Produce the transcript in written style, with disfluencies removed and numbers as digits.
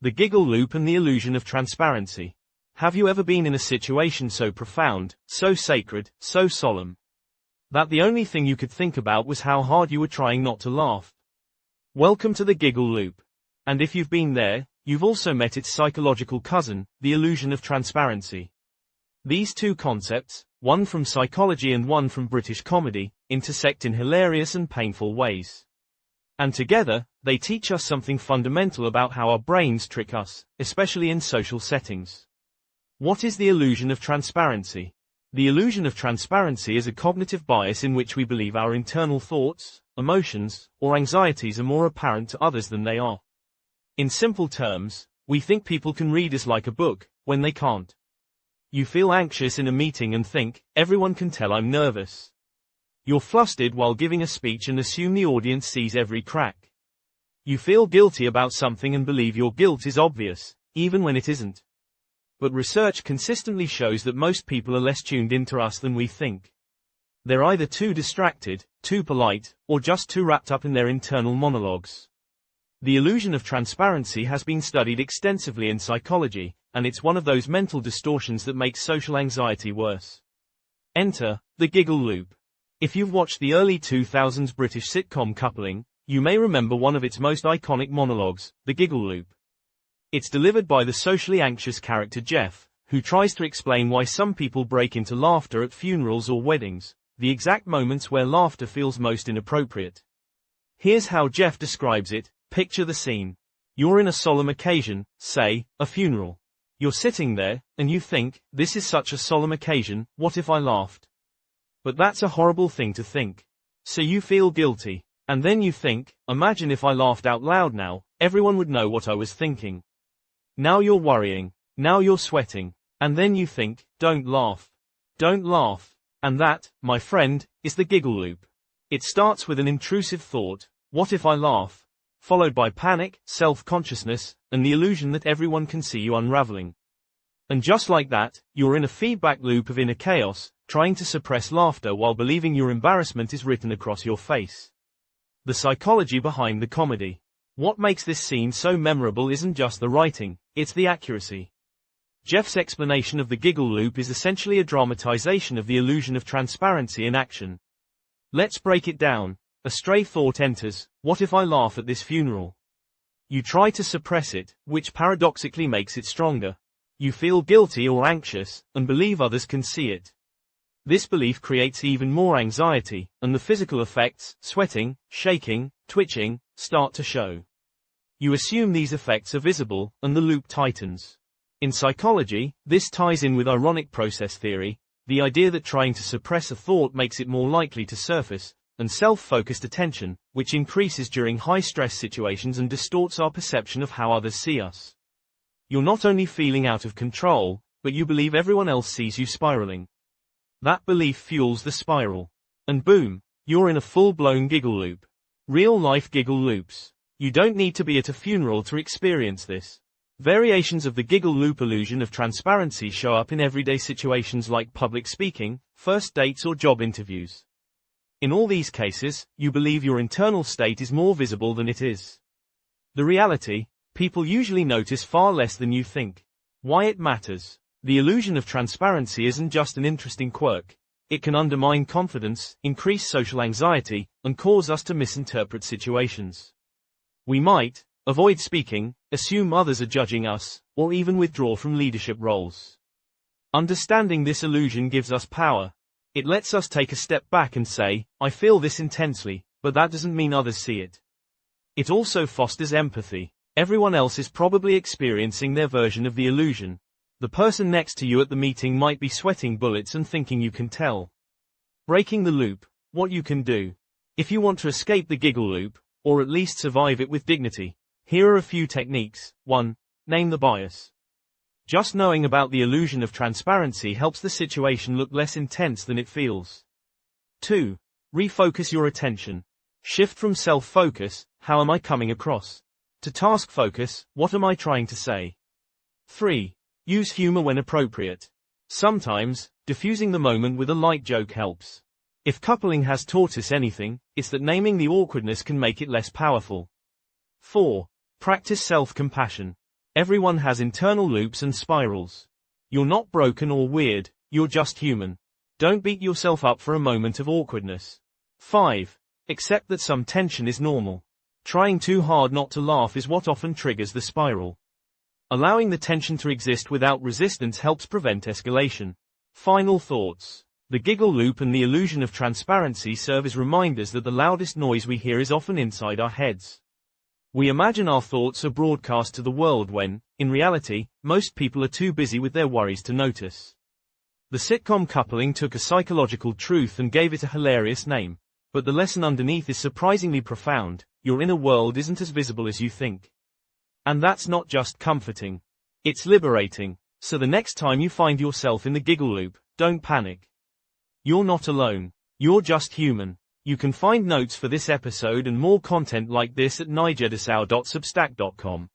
The giggle loop and the illusion of transparency. Have you ever been in a situation so profound, so sacred, so solemn, that the only thing you could think about was how hard you were trying not to laugh? Welcome to the giggle loop. And if you've been there, you've also met its psychological cousin, the illusion of transparency. These two concepts, one from psychology and one from British comedy, intersect in hilarious and painful ways. And together, they teach us something fundamental about how our brains trick us, especially in social settings. What is the illusion of transparency? The illusion of transparency is a cognitive bias in which we believe our internal thoughts, emotions, or anxieties are more apparent to others than they are. In simple terms, we think people can read us like a book, when they can't. You feel anxious in a meeting and think, everyone can tell I'm nervous. You're flustered while giving a speech and assume the audience sees every crack. You feel guilty about something and believe your guilt is obvious, even when it isn't. But research consistently shows that most people are less tuned into us than we think. They're either too distracted, too polite, or just too wrapped up in their internal monologues. The illusion of transparency has been studied extensively in psychology, and it's one of those mental distortions that makes social anxiety worse. Enter the giggle loop. If you've watched the early 2000s British sitcom Coupling, you may remember one of its most iconic monologues, the giggle loop. It's delivered by the socially anxious character Jeff, who tries to explain why some people break into laughter at funerals or weddings, the exact moments where laughter feels most inappropriate. Here's how Jeff describes it. Picture the scene. You're in a solemn occasion, say, a funeral. You're sitting there, and you think, this is such a solemn occasion, what if I laughed? But that's a horrible thing to think. So you feel guilty. And then you think, imagine if I laughed out loud now, everyone would know what I was thinking. Now you're worrying. Now you're sweating. And then you think, don't laugh. Don't laugh. And that, my friend, is the giggle loop. It starts with an intrusive thought, what if I laugh? Followed by panic, self-consciousness, and the illusion that everyone can see you unraveling. And just like that, you're in a feedback loop of inner chaos, trying to suppress laughter while believing your embarrassment is written across your face. The psychology behind the comedy. What makes this scene so memorable isn't just the writing, it's the accuracy. Jeff's explanation of the giggle loop is essentially a dramatization of the illusion of transparency in action. Let's break it down. A stray thought enters, what if I laugh at this funeral? You try to suppress it, which paradoxically makes it stronger. You feel guilty or anxious, and believe others can see it. This belief creates even more anxiety, and the physical effects, sweating, shaking, twitching, start to show. You assume these effects are visible, and the loop tightens. In psychology, this ties in with ironic process theory, the idea that trying to suppress a thought makes it more likely to surface, and self-focused attention, which increases during high-stress situations and distorts our perception of how others see us. You're not only feeling out of control, but you believe everyone else sees you spiraling. That belief fuels the spiral. And boom, you're in a full-blown giggle loop. Real-life giggle loops. You don't need to be at a funeral to experience this. Variations of the giggle loop illusion of transparency show up in everyday situations like public speaking, first dates or job interviews. In all these cases, you believe your internal state is more visible than it is. The reality, people usually notice far less than you think. Why it matters. The illusion of transparency isn't just an interesting quirk. It can undermine confidence, increase social anxiety, and cause us to misinterpret situations. We might avoid speaking, assume others are judging us, or even withdraw from leadership roles. Understanding this illusion gives us power. It lets us take a step back and say, I feel this intensely, but that doesn't mean others see it. It also fosters empathy. Everyone else is probably experiencing their version of the illusion. The person next to you at the meeting might be sweating bullets and thinking you can tell. Breaking the loop. What you can do. If you want to escape the giggle loop, or at least survive it with dignity, here are a few techniques. 1. Name the bias. Just knowing about the illusion of transparency helps the situation look less intense than it feels. 2. Refocus your attention. Shift from self-focus, how am I coming across, to task focus, what am I trying to say. 3. Use humor when appropriate. Sometimes, diffusing the moment with a light joke helps. If coupling has taught us anything, it's that naming the awkwardness can make it less powerful. 4. Practice self-compassion. Everyone has internal loops and spirals. You're not broken or weird, you're just human. Don't beat yourself up for a moment of awkwardness. 5. Accept that some tension is normal. Trying too hard not to laugh is what often triggers the spiral. Allowing the tension to exist without resistance helps prevent escalation. Final thoughts. The giggle loop and the illusion of transparency serve as reminders that the loudest noise we hear is often inside our heads. We imagine our thoughts are broadcast to the world when, in reality, most people are too busy with their worries to notice. The sitcom coupling took a psychological truth and gave it a hilarious name. But the lesson underneath is surprisingly profound: your inner world isn't as visible as you think. And that's not just comforting. It's liberating. So the next time you find yourself in the giggle loop, don't panic. You're not alone. You're just human. You can find notes for this episode and more content like this at nijedasau.substack.com.